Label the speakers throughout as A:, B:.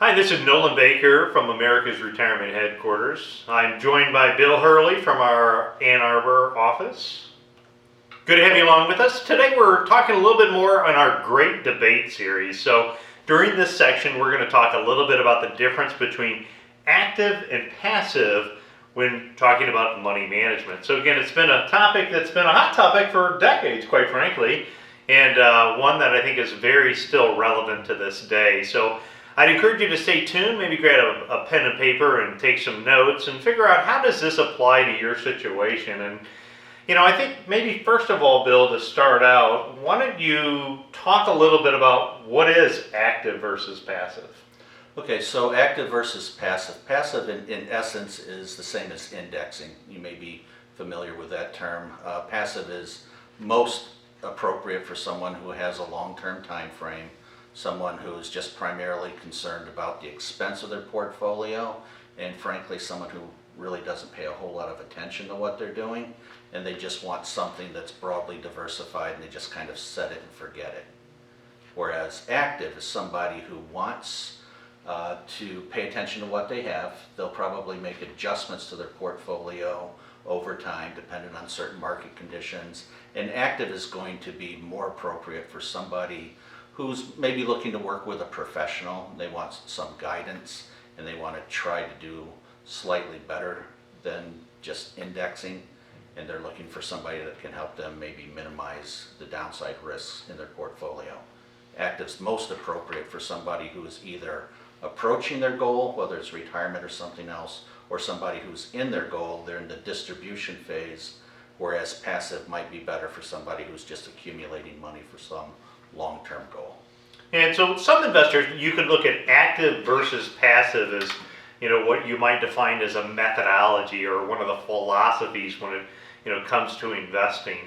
A: Hi, this is Nolan Baker from America's Retirement Headquarters. I'm joined by Bill Hurley from our Ann Arbor office. Good to have you along with us. Today we're talking a little bit more on our great debate series. So during this section we're going to talk a little bit about the difference between active and passive when talking about money management. So again, it's been a topic that's been a hot topic for decades, quite frankly, and one that I think is very still relevant to this day. So I'd encourage you to stay tuned, maybe grab a pen and paper and take some notes and figure out how does this apply to your situation. And I think maybe first of all, Bill, to start out, why don't you talk a little bit about what is active versus passive?
B: Okay, so active versus passive. Passive in essence is the same as indexing. You may be familiar with that term. Passive is most appropriate for someone who has a long-term time frame, someone who is just primarily concerned about the expense of their portfolio, and frankly someone who really doesn't pay a whole lot of attention to what they're doing, and they just want something that's broadly diversified and they just kind of set it and forget it. Whereas active is somebody who wants to pay attention to what they have. They'll probably make adjustments to their portfolio over time depending on certain market conditions, and active is going to be more appropriate for somebody who's maybe looking to work with a professional. They want some guidance and they want to try to do slightly better than just indexing, and they're looking for somebody that can help them maybe minimize the downside risks in their portfolio. Active's most appropriate for somebody who is either approaching their goal, whether it's retirement or something else, or somebody who's in their goal, they're in the distribution phase, whereas passive might be better for somebody who's just accumulating money for some long-term goal.
A: And so some investors, you could look at active versus passive as, what you might define as a methodology or one of the philosophies when it comes to investing.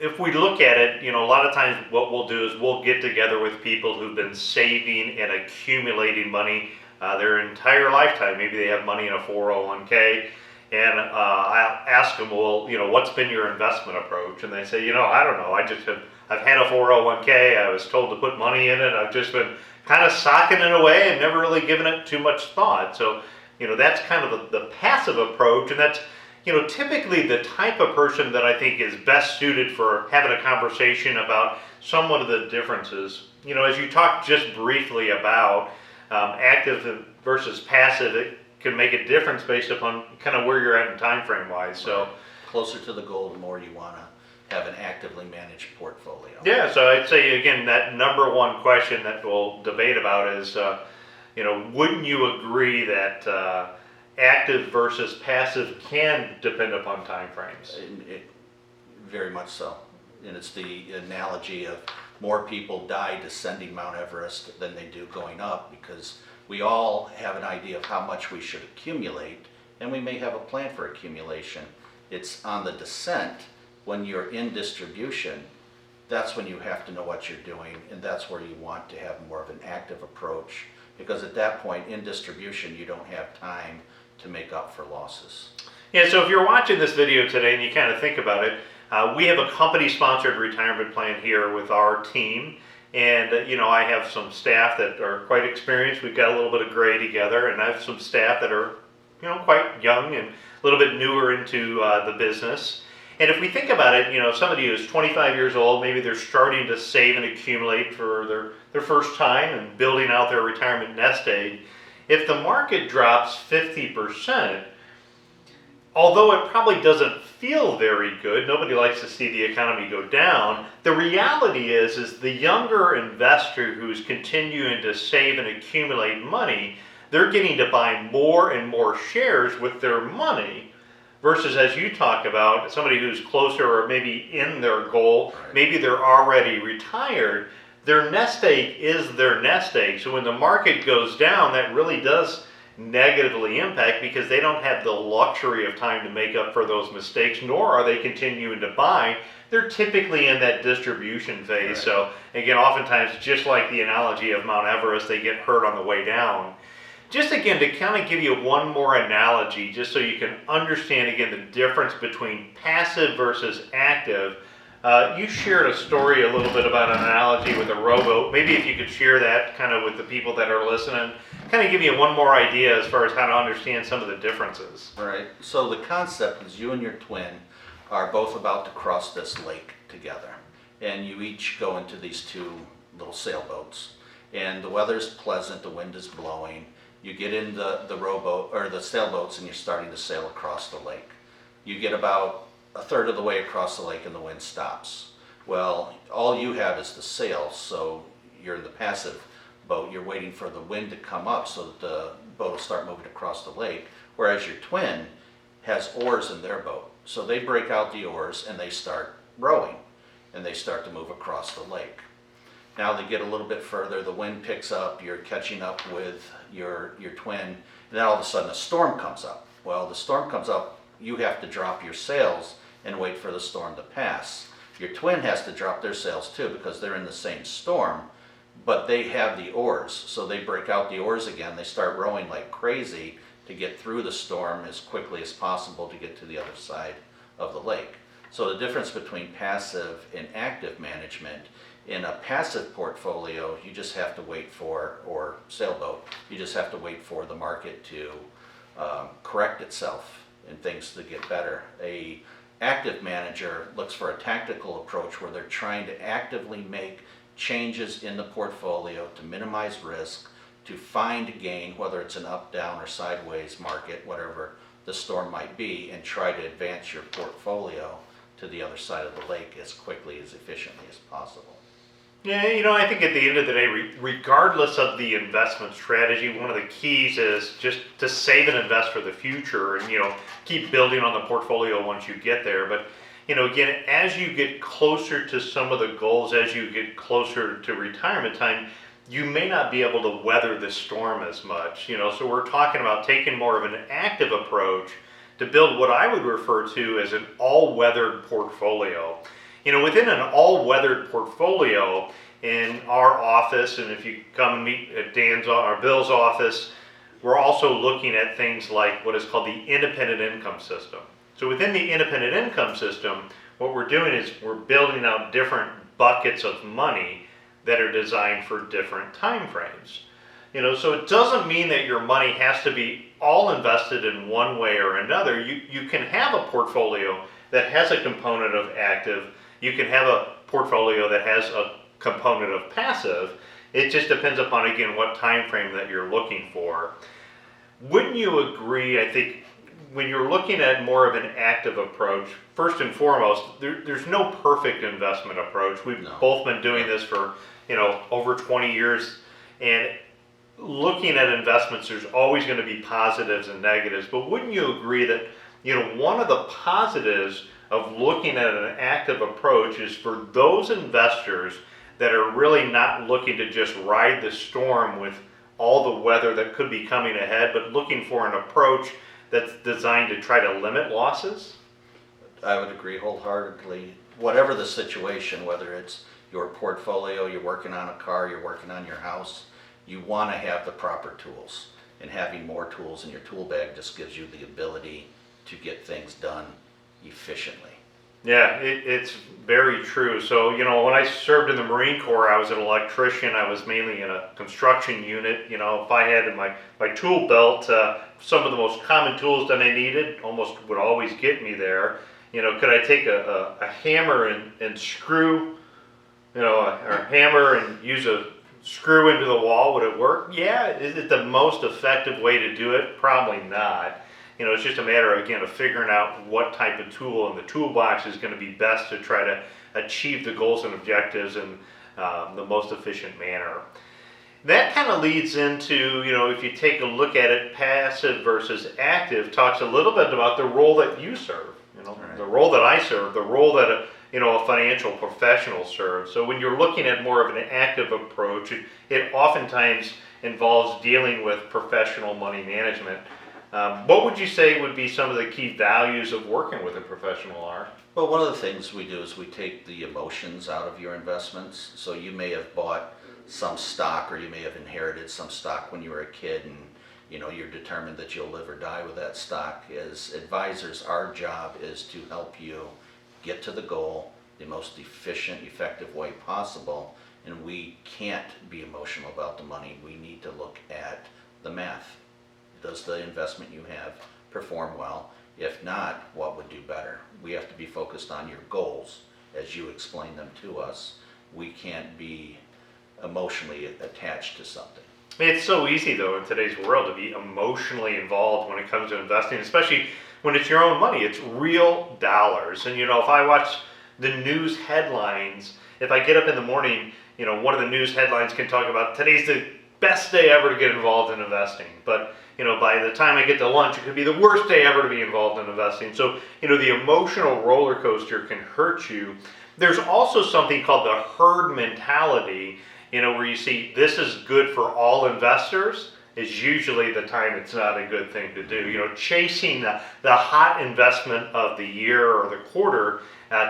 A: If we look at it, a lot of times what we'll do is we'll get together with people who've been saving and accumulating money their entire lifetime. Maybe they have money in a 401k, and I'll ask them, well, what's been your investment approach? And they say, I don't know. I've had a 401k. I was told to put money in it. I've just been kind of socking it away and never really given it too much thought. So, that's kind of the passive approach, and that's typically the type of person that I think is best suited for having a conversation about somewhat of the differences. As you talked just briefly about active versus passive, it can make a difference based upon kind of where you're at in time frame wise. So
B: right. Closer to the goal, the more you want to have an actively managed portfolio.
A: Yeah, so I'd say again that number one question that we'll debate about is, wouldn't you agree that active versus passive can depend upon time frames?
B: Very much so. And it's the analogy of more people die descending Mount Everest than they do going up, because we all have an idea of how much we should accumulate, and we may have a plan for accumulation. It's on the descent, when you're in distribution, that's when you have to know what you're doing, and that's where you want to have more of an active approach, because at that point in distribution you don't have time to make up for losses.
A: Yeah, so if you're watching this video today and you kind of think about it, we have a company-sponsored retirement plan here with our team, and I have some staff that are quite experienced. We've got a little bit of gray together, and I have some staff that are quite young and a little bit newer into the business. And if we think about it, somebody who's 25 years old, maybe they're starting to save and accumulate for their first time and building out their retirement nest egg. If the market drops 50%, although it probably doesn't feel very good, nobody likes to see the economy go down, the reality is the younger investor who's continuing to save and accumulate money, they're getting to buy more and more shares with their money, versus, as you talk about, somebody who's closer or maybe in their goal, maybe they're already retired. Their nest egg is their nest egg. So when the market goes down, that really does negatively impact, because they don't have the luxury of time to make up for those mistakes, nor are they continuing to buy. They're typically in that distribution phase. Right. So again, oftentimes, just like the analogy of Mount Everest, they get hurt on the way down. Just again, to kind of give you one more analogy, just so you can understand again the difference between passive versus active. You shared a story a little bit about an analogy with a rowboat. Maybe if you could share that kind of with the people that are listening, kind of give you one more idea as far as how to understand some of the differences.
B: Right. So the concept is you and your twin are both about to cross this lake together, and you each go into these two little sailboats, and the weather's pleasant, the wind is blowing. You get in the rowboat or the sailboats, and you're starting to sail across the lake. You get about a third of the way across the lake, and the wind stops. Well, all you have is the sails, so you're in the passive boat. You're waiting for the wind to come up so that the boat will start moving across the lake, whereas your twin has oars in their boat. So they break out the oars and they start rowing, and they start to move across the lake. Now they get a little bit further, the wind picks up, you're catching up with your twin, and then all of a sudden a storm comes up. Well, the storm comes up, you have to drop your sails and wait for the storm to pass. Your twin has to drop their sails too because they're in the same storm, but they have the oars, so they break out the oars again, they start rowing like crazy to get through the storm as quickly as possible to get to the other side of the lake. So the difference between passive and active management, in a passive portfolio, you just have to wait for, or sailboat, you just have to wait for the market to correct itself and things to get better. A active manager looks for a tactical approach where they're trying to actively make changes in the portfolio to minimize risk, to find gain, whether it's an up, down, or sideways market, whatever the storm might be, and try to advance your portfolio to the other side of the lake as quickly, as efficiently as possible.
A: Yeah, I think at the end of the day, regardless of the investment strategy, one of the keys is just to save and invest for the future and, keep building on the portfolio once you get there. But, again, as you get closer to some of the goals, as you get closer to retirement time, you may not be able to weather the storm as much, so we're talking about taking more of an active approach to build what I would refer to as an all-weathered portfolio. Within an all-weathered portfolio in our office, and if you come and meet at Dan's or Bill's office, we're also looking at things like what is called the independent income system. So within the independent income system, what we're doing is we're building out different buckets of money that are designed for different time frames. So it doesn't mean that your money has to be all invested in one way or another. You can have a portfolio that has a component of active. You can have a portfolio that has a component of passive. It just depends upon, again, what time frame that you're looking for. Wouldn't you agree, I think, when you're looking at more of an active approach, first and foremost, there's no perfect investment approach. We've both been doing this for, over 20 years, and looking at investments, there's always going to be positives and negatives. But wouldn't you agree that, one of the positives of looking at an active approach is for those investors that are really not looking to just ride the storm with all the weather that could be coming ahead, but looking for an approach that's designed to try to limit losses?
B: I would agree wholeheartedly. Whatever the situation, whether it's your portfolio, you're working on a car, you're working on your house, you want to have the proper tools. And having more tools in your tool bag just gives you the ability to get things done efficiently.
A: Yeah, it's very true. So, when I served in the Marine Corps, I was an electrician. I was mainly in a construction unit. If I had in my tool belt, some of the most common tools that I needed almost would always get me there. Could I take a hammer and screw, or hammer and use a screw into the wall? Would it work? Yeah. Is it the most effective way to do it? Probably not. It's just a matter, again, of figuring out what type of tool in the toolbox is going to be best to try to achieve the goals and objectives in the most efficient manner. That kind of leads into, if you take a look at it, passive versus active, talks a little bit about the role that you serve,
B: Right.
A: the role that I serve, the role that a financial professional serves. So when you're looking at more of an active approach, it oftentimes involves dealing with professional money management. What would you say would be some of the key values of working with a professional are?
B: Well, one of the things we do is we take the emotions out of your investments. So you may have bought some stock, or you may have inherited some stock when you were a kid, and you're determined that you'll live or die with that stock. As advisors, our job is to help you get to the goal, the most efficient, effective way possible. And we can't be emotional about the money. We need to look at the math. Does the investment you have perform well? If not, what would do better? We have to be focused on your goals as you explain them to us. We can't be emotionally attached to something.
A: It's so easy though in today's world to be emotionally involved when it comes to investing, especially when it's your own money. It's real dollars. And if I watch the news headlines, if I get up in the morning, one of the news headlines can talk about today's the best day ever to get involved in investing. But by the time I get to lunch, it could be the worst day ever to be involved in investing. So, the emotional roller coaster can hurt you. There's also something called the herd mentality, where you see this is good for all investors is usually the time it's not a good thing to do. Chasing the hot investment of the year or the quarter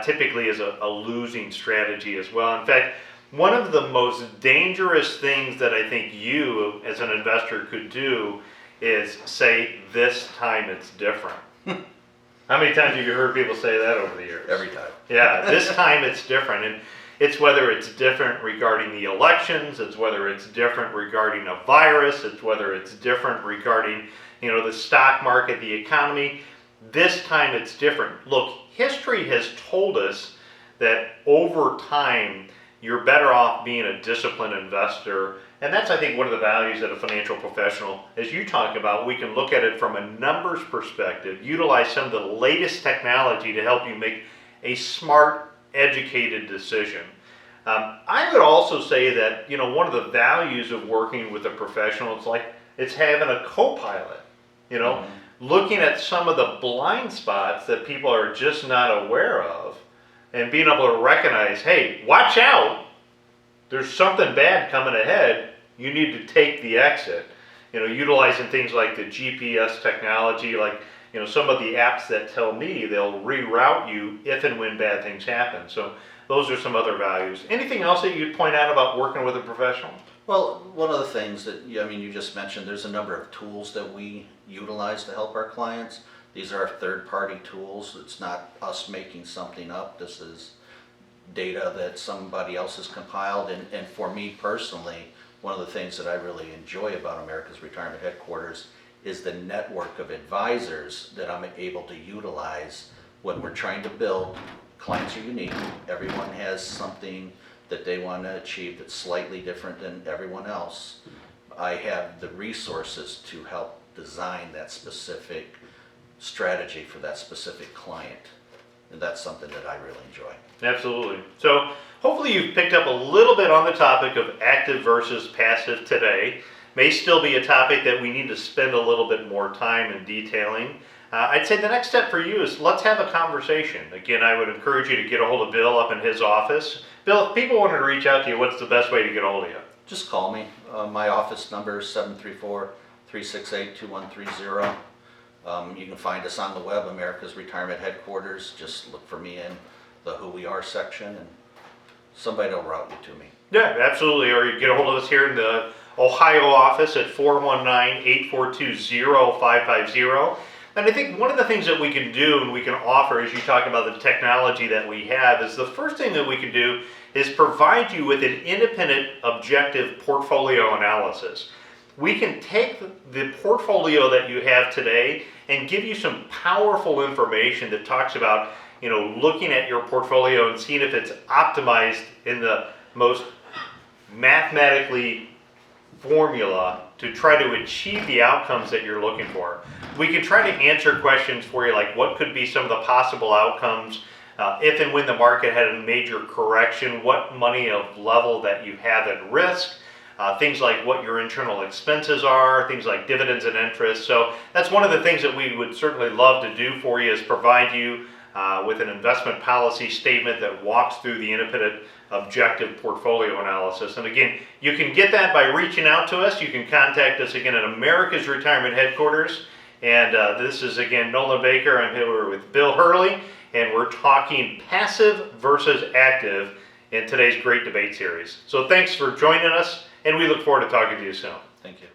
A: typically is a losing strategy as well. In fact, one of the most dangerous things that I think you as an investor could do is say, this time it's different. How many times have you heard people say that over the years?
B: Every time.
A: Yeah, this time it's different. And it's whether it's different regarding the elections, it's whether it's different regarding a virus, it's whether it's different regarding, the stock market, the economy. This time it's different. Look, history has told us that over time, you're better off being a disciplined investor. And that's, I think, one of the values that a financial professional, as you talk about, we can look at it from a numbers perspective, utilize some of the latest technology to help you make a smart, educated decision. I would also say that, one of the values of working with a professional, it's having a co-pilot, looking at some of the blind spots that people are just not aware of and being able to recognize, hey, watch out. There's something bad coming ahead. You need to take the exit. Utilizing things like the GPS technology, like, some of the apps that tell me they'll reroute you if and when bad things happen. So those are some other values. Anything else that you'd point out about working with a professional?
B: Well, one of the things that, you just mentioned, there's a number of tools that we utilize to help our clients. These are our third-party tools. It's not us making something up. This is data that somebody else has compiled. And for me personally, one of the things that I really enjoy about America's Retirement Headquarters is the network of advisors that I'm able to utilize when we're trying to build. Clients are unique. Everyone has something that they want to achieve that's slightly different than everyone else. I have the resources to help design that specific strategy for that specific client. And that's something that I really enjoy.
A: Absolutely. So hopefully you've picked up a little bit on the topic of active versus passive today. May still be a topic that we need to spend a little bit more time in detailing. I'd say the next step for you is let's have a conversation. Again, I would encourage you to get a hold of Bill up in his office. Bill, if people wanted to reach out to you, what's the best way to get a hold of you?
B: Just call me. My office number is 734-368-2130. You can find us on the web, America's Retirement Headquarters. Just look for me in the Who We Are section and somebody will route you to me.
A: Yeah, absolutely. Or you get a hold of us here in the Ohio office at 419-842-0550. And I think one of the things that we can do and we can offer as you talk about the technology that we have is the first thing that we can do is provide you with an independent, objective portfolio analysis. We can take the portfolio that you have today and give you some powerful information that talks about, looking at your portfolio and seeing if it's optimized in the most mathematically formula to try to achieve the outcomes that you're looking for. We can try to answer questions for you like what could be some of the possible outcomes if and when the market had a major correction, what money of level that you have at risk, things like what your internal expenses are, things like dividends and interest. So that's one of the things that we would certainly love to do for you is provide you with an investment policy statement that walks through the independent objective portfolio analysis. And again, you can get that by reaching out to us. You can contact us again at America's Retirement Headquarters. And this is again Nolan Baker. I'm here with Bill Hurley, and we're talking passive versus active in today's great debate series. So thanks for joining us, and we look forward to talking to you soon.
B: Thank you.